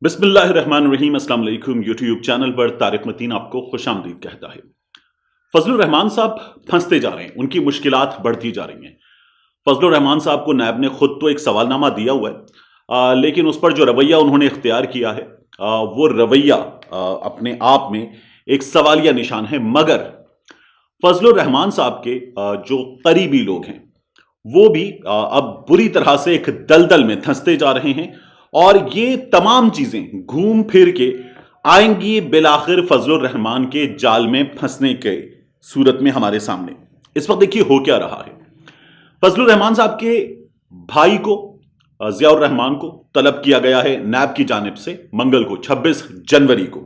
बिस्मिल्लाहिर्रहमानिर्रहीम। अस्सलाम वालेकुम। यूट्यूब चैनल पर तारिक मतीन आपको खुशामदीद कहता है। फजलुर्रहमान साहब फंसते जा रहे हैं, उनकी मुश्किलात बढ़ती जा रही हैं। फजलुर्रहमान साहब को नैब ने खुद तो एक सवालनामा दिया हुआ है, लेकिन उस पर जो रवैया उन्होंने इख्तियार किया है वो रवैया अपने आप में एक सवालिया निशान है। मगर फजलुर्रहमान साहब के जो करीबी लोग हैं वो भी अब बुरी तरह से एक दलदल में धंसते जा रहे हैं और ये तमाम चीजें घूम फिर के आएंगी बिलाखिर फजलुर्रहमान के जाल में फंसने के सूरत में हमारे सामने। इस वक्त देखिए हो क्या रहा है। फजलुर्रहमान साहब के भाई को ज़ियाउर्रहमान को तलब किया गया है नैब की जानिब से मंगल को 26 जनवरी को।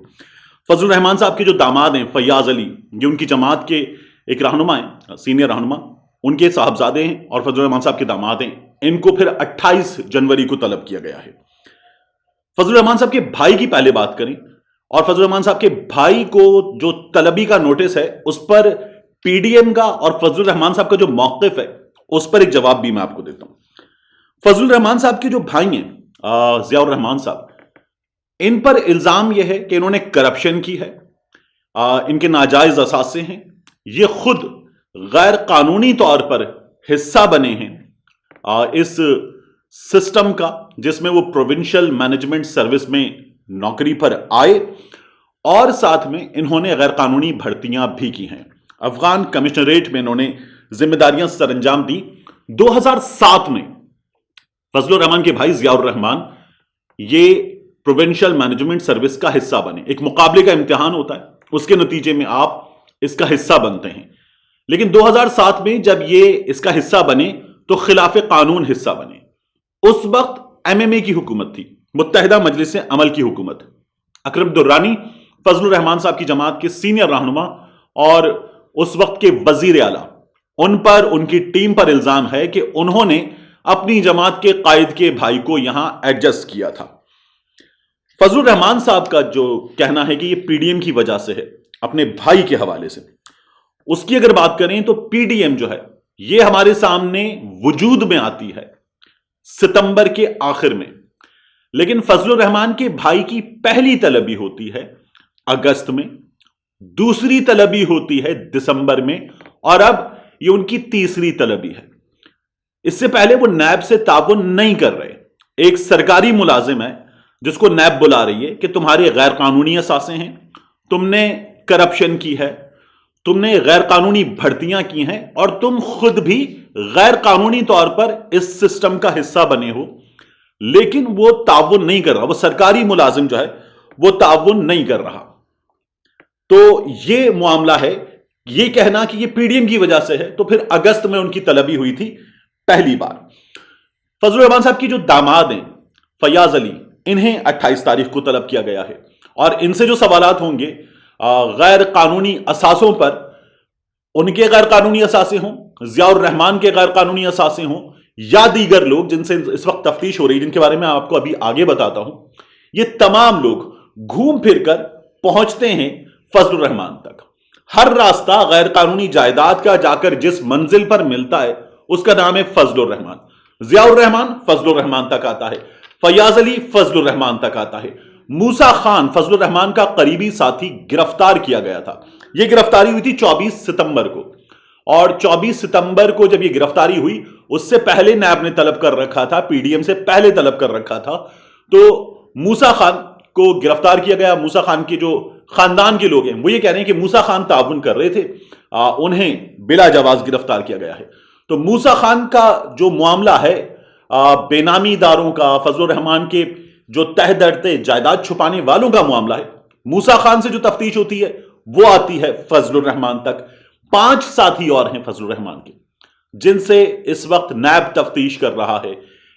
फजलुर्रहमान साहब के जो दामाद हैं फयाज अली, ये उनकी जमात के एक रहनुमा हैं, सीनियर रहनुमा, उनके साहबजादे हैं और फजलुर्रहमान साहब के दामाद हैं। इनको फिर 28 जनवरी को तलब किया गया है। फजलुर्रहमान साहब के भाई की पहले बात करें और फजलुर्रहमान साहब के भाई को जो तलबी का नोटिस है उस पर पीडीएम का और फजलुर्रहमान साहब का जो मौक़िफ़ है उस पर एक जवाब भी मैं आपको देता हूं। फजलुर्रहमान साहब के जो भाई हैं ज़ियाउर्रहमान साहब, इन पर इल्जाम यह है कि इन्होंने करप्शन की है, इनके नाजायज असासे हैं, ये खुद गैर कानूनी तौर पर हिस्सा बने हैं इस सिस्टम का जिसमें वो प्रोविंशियल मैनेजमेंट सर्विस में नौकरी पर आए और साथ में इन्होंने गैर कानूनी भर्तियां भी की हैं। अफगान कमिश्नरेट में इन्होंने जिम्मेदारियां सरंजाम दी। 2007 में फजलुर्रहमान के भाई ज़ियाउर्रहमान ये प्रोविंशियल मैनेजमेंट सर्विस का हिस्सा बने। एक मुकाबले का इम्तिहान होता है, उसके नतीजे में आप इसका हिस्सा बनते हैं। लेकिन 2007 में जब ये इसका हिस्सा बने तो खिलाफ कानून हिस्सा बने। उस वक्त एमएमए की हुकूमत थी, मुत्तहिदा मजलिस अमल की हुकूमत। अकरम दुर्रानी फजलुर्रहमान साहब की जमात के सीनियर रहनुमा और उस वक्त के वजीर आला, उन पर उनकी टीम पर इल्जाम है कि उन्होंने अपनी जमात के कायद के भाई को यहां एडजस्ट किया था। फजलुर्रहमान साहब का जो कहना है कि यह पीडीएम की वजह से है, अपने भाई के हवाले से। उसकी अगर बात करें तो पीडीएम जो है यह हमारे सामने वजूद में आती है सितंबर के आखिर में, लेकिन फजलुर्रहमान के भाई की पहली तलबी होती है अगस्त में, दूसरी तलबी होती है दिसंबर में और अब यह उनकी तीसरी तलबी है। इससे पहले वो नैब से ताउन नहीं कर रहे। एक सरकारी मुलाजिम है जिसको नैब बुला रही है कि तुम्हारे गैर कानूनी असासे हैं, तुमने करप्शन की है, तुमने गैर कानूनी भर्तियां की हैं और तुम खुद भी गैर कानूनी तौर पर इस सिस्टम का हिस्सा बने हो, लेकिन वो ताउन नहीं कर रहा। वो सरकारी मुलाजिम जो है वो ताउन नहीं कर रहा। तो ये मामला है। ये कहना कि ये पीडीएम की वजह से है, तो फिर अगस्त में उनकी तलबी हुई थी पहली बार। फजलुर्रहमान साहब की जो दामाद हैं फयाज अली, इन्हें 28 तारीख को तलब किया गया है और इनसे जो सवालात होंगे गैर कानूनी असासों पर, उनके गैर कानूनी असासे हों, ज़ियाउर्रहमान के गैर कानूनी असासे हों या दीगर लोग जिनसे इस वक्त तफ्तीश हो रही है, जिनके बारे में आपको अभी आगे बताता हूं, ये तमाम लोग घूम फिर कर पहुंचते हैं फजलुर्रहमान तक। हर रास्ता गैर कानूनी जायदाद का जाकर जिस मंजिल पर मिलता है उसका नाम है फजलुर्रहमान। ज़ियाउर्रहमान फजलुर्रहमान तक आता है, फयाज अली फजलुर्रहमान तक आता है। मूसा खान फजलुर्रहमान का करीबी साथी गिरफ्तार किया गया था। यह गिरफ्तारी हुई थी 24 सितंबर को और 24 सितंबर को जब यह गिरफ्तारी हुई उससे पहले नैब ने तलब कर रखा था, पीडीएम से पहले तलब कर रखा था। तो मूसा खान को गिरफ्तार किया गया। मूसा खान के जो खानदान के लोग हैं वो ये कह रहे हैं कि मूसा खान ताउन कर रहे थे, उन्हें बिला जवाज गिरफ्तार किया गया है। तो मूसा खान का जो मामला है बेनामी दारों का, फजलुर्रहमान के जो तह दरते जायदाद छुपाने वालों का मामला है, मूसा खान से जो तफ्तीश होती है वो आती है फजलुर्रहमान तक। 5 साथी और हैं फजलुर्रहमान के जिनसे इस वक्त नैब तफ्तीश कर रहा है।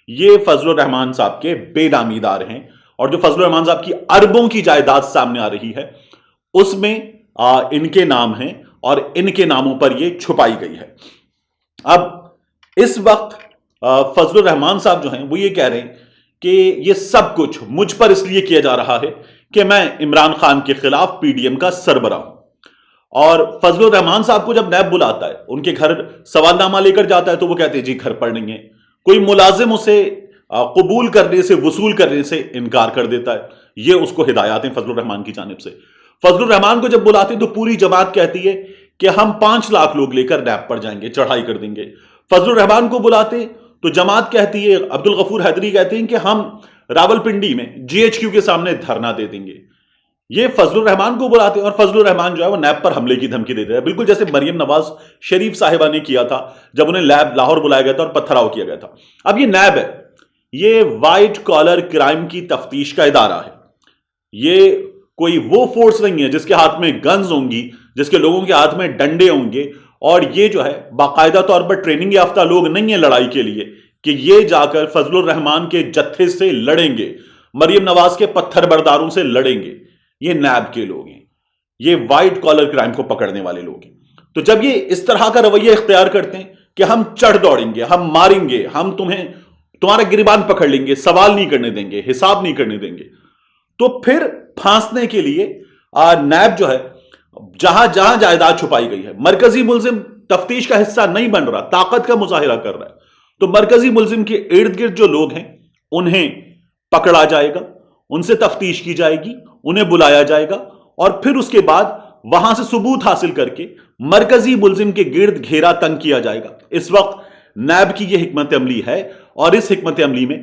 ये फजलुर्रहमान साहब के बेनामीदार हैं और जो फजलुर्रहमान साहब की अरबों की जायदाद सामने आ रही है उसमें इनके नाम हैं और इनके नामों पर ये छुपाई गई है। अब इस वक्त फजलुर्रहमान साहब जो हैं वो ये कह रहे हैं कि ये सब कुछ मुझ पर इसलिए किया जा रहा है कि मैं इमरान खान के खिलाफ पीडीएम का सरबराह हूं। और फजलुर्रहमान साहब को जब नैब बुलाता है, उनके घर सवालनामा लेकर जाता है तो वो कहते हैं जी घर पर नहीं है। कोई मुलाजिम उसे قبول کرنے سے وصول کرنے سے انکار کر دیتا ہے. یہ اس کو ہدایات ہیں فضل الرحمان کی جانب سے. فضل الرحمان کو جب بلاتے تو پوری جماعت کہتی ہے کہ ہم 5 لاکھ لوگ لے کر نیب پر جائیں گے, چڑھائی کر دیں گے. فضل الرحمان کو بلاتے تو جماعت کہتی ہے, عبدالغفور حیدری کہتے ہیں کہ ہم راولپنڈی میں GHQ کے سامنے دھرنا دے دیں گے. یہ فضل الرحمان کو بلاتے اور فضل الرحمان جو ہے وہ نیب پر حملے کی دھمکی دیتے ہیں, بالکل جیسے مریم نواز شریف صاحبہ نے کیا تھا جب انہیں لاہور بلایا گیا تھا اور پتھراؤ کیا گیا تھا. اب یہ نیب ہے, یہ وائٹ کالر کرائم کی تفتیش کا ادارہ ہے. یہ کوئی وہ فورس نہیں ہے جس کے ہاتھ میں گنز ہوں گی, جس کے لوگوں کے ہاتھ میں ڈنڈے ہوں گے, اور یہ جو ہے باقاعدہ طور پر ٹریننگ یافتہ لوگ نہیں ہیں لڑائی کے لیے کہ یہ جا کر فضل الرحمان کے جتھے سے لڑیں گے, مریم نواز کے پتھر برداروں سے لڑیں گے. یہ نیب کے لوگ ہیں, یہ وائٹ کالر کرائم کو پکڑنے والے لوگ ہیں. تو جب یہ اس طرح کا رویہ اختیار کرتے ہیں کہ ہم چڑھ دوڑیں گے, ہم ماریں گے, ہم تمہارا گریبان پکڑ لیں گے, سوال نہیں کرنے دیں گے, حساب نہیں کرنے دیں گے, تو پھر پھانسنے کے لیے نیب جو ہے جہاں جہاں جائیداد چھپائی گئی ہے, مرکزی ملزم تفتیش کا حصہ نہیں بن رہا, طاقت کا مظاہرہ کر رہا ہے, تو مرکزی ملزم کے ارد گرد جو لوگ ہیں انہیں پکڑا جائے گا, ان سے تفتیش کی جائے گی, انہیں بلایا جائے گا, اور پھر اس کے بعد وہاں سے ثبوت حاصل کر کے مرکزی ملزم کے گرد گھیرا تنگ کیا جائے گا. اس وقت نیب کی یہ حکمت عملی ہے, اور اس حکمت عملی میں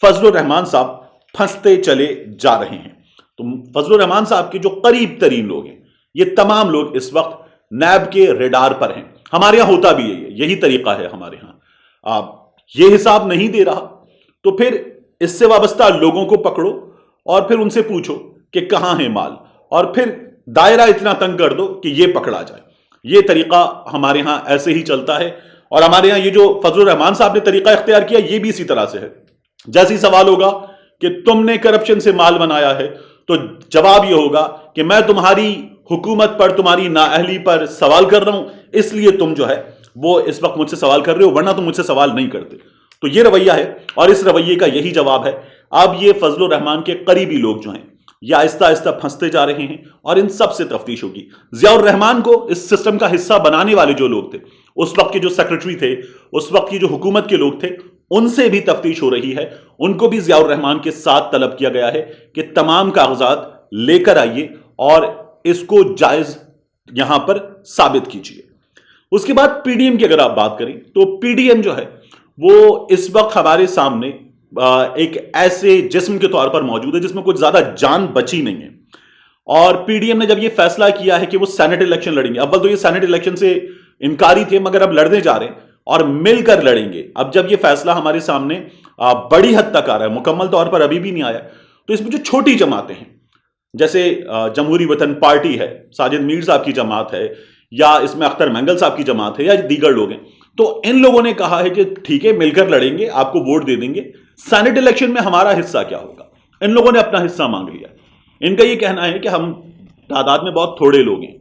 فضل الرحمان صاحب پھنستے چلے جا رہے ہیں. تو فضل الرحمان صاحب کے جو قریب ترین لوگ ہیں, یہ تمام لوگ اس وقت نیب کے ریڈار پر ہیں. ہمارے یہاں ہوتا بھی ہے, یہی طریقہ ہے ہمارے یہاں. یہ حساب نہیں دے رہا تو پھر اس سے وابستہ لوگوں کو پکڑو اور پھر ان سے پوچھو کہ کہاں ہے مال, اور پھر دائرہ اتنا تنگ کر دو کہ یہ پکڑا جائے. یہ طریقہ ہمارے ہاں ایسے ہی چلتا ہے, اور ہمارے ہاں یہ جو فضل الرحمان صاحب نے طریقہ اختیار کیا یہ بھی اسی طرح سے ہے. جیسے سوال ہوگا کہ تم نے کرپشن سے مال بنایا ہے, تو جواب یہ ہوگا کہ میں تمہاری حکومت پر, تمہاری نااہلی پر سوال کر رہا ہوں, اس لیے تم جو ہے وہ اس وقت مجھ سے سوال کر رہے ہو, ورنہ تم مجھ سے سوال نہیں کرتے. تو یہ رویہ ہے, اور اس رویے کا یہی جواب ہے. اب یہ فضل الرحمان کے قریبی لوگ جو ہیں یہ آہستہ آہستہ پھنستے جا رہے ہیں, اور ان سب سے تفتیش ہوگی. ضیاء الرحمان کو اس سسٹم کا حصہ بنانے والے جو لوگ تھے, اس وقت کے جو سیکرٹری تھے, اس وقت کی جو حکومت کے لوگ تھے, ان سے بھی تفتیش ہو رہی ہے. ان کو بھی ضیاء الرحمان کے ساتھ طلب کیا گیا ہے کہ تمام کاغذات لے کر آئیے اور اس کو جائز یہاں پر ثابت کیجیے. اس کے بعد پی ڈی ایم کی اگر آپ بات کریں تو پی ڈی ایم جو ہے وہ اس وقت ہمارے سامنے ایک ایسے جسم کے طور پر موجود ہے جس میں کچھ زیادہ جان بچی نہیں ہے. اور پی ڈی ایم نے جب یہ فیصلہ کیا ہے کہ وہ سینٹ الیکشن لڑیں گے, اول تو یہ سینٹ الیکشن سے انکاری تھے, مگر اب لڑنے جا رہے ہیں اور مل کر لڑیں گے. اب جب یہ فیصلہ ہمارے سامنے بڑی حد تک آ رہا ہے, مکمل طور پر ابھی بھی نہیں آیا, تو اس میں جو چھوٹی جماعتیں ہیں جیسے جمہوری وطن پارٹی ہے, ساجد میر صاحب کی جماعت ہے, یا اس میں اختر مینگل صاحب کی جماعت ہے, یا دیگر لوگ ہیں, تو ان لوگوں نے کہا ہے کہ ٹھیک ہے مل کر لڑیں گے, آپ کو ووٹ دے دیں گے, سینٹ الیکشن میں ہمارا حصہ کیا ہوگا. ان لوگوں نے اپنا حصہ مانگ لیا. ان کا یہ کہنا ہے کہ ہم تعداد میں بہت تھوڑے لوگ ہیں,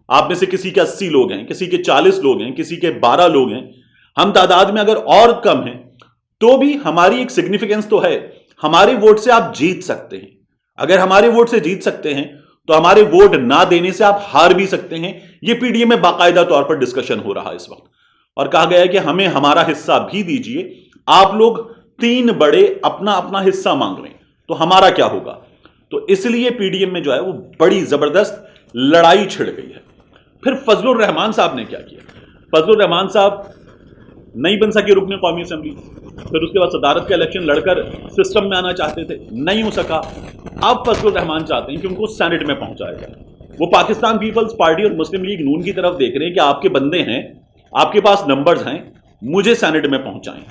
آپ میں سے کسی کے 80 لوگ ہیں, کسی کے 40 لوگ ہیں, کسی کے 12 لوگ ہیں, ہم تعداد میں اگر اور کم ہیں تو بھی ہماری ایک سگنیفیکنس تو ہے, ہمارے ووٹ سے آپ جیت سکتے ہیں. اگر ہمارے ووٹ سے جیت سکتے ہیں تو ہمارے ووٹ نہ دینے سے آپ ہار بھی سکتے ہیں. یہ پی ڈی ایم میں باقاعدہ طور پر ڈسکشن ہو رہا ہے اس وقت, اور کہا گیا ہے کہ ہمیں ہمارا حصہ بھی دیجئے. آپ لوگ 3 بڑے اپنا اپنا حصہ مانگ رہے ہیں, تو ہمارا کیا ہوگا. تو اس لیے پی ڈی ایم میں جو ہے وہ بڑی زبردست لڑائی چھڑ گئی ہے. پھر فضل الرحمان صاحب نے کیا کیا. فضل الرحمان صاحب نہیں بن سکے رکن قومی اسمبلی, پھر اس کے بعد صدارت کا الیکشن لڑ کر سسٹم میں آنا چاہتے تھے, نہیں ہو سکا. اب فضل الرحمان چاہتے ہیں کہ ان کو سینٹ میں پہنچایا جائے. وہ پاکستان پیپلز پارٹی اور مسلم لیگ نون کی طرف دیکھ رہے ہیں کہ آپ کے بندے ہیں, آپ کے پاس نمبرز ہیں, مجھے سینٹ میں پہنچائیں.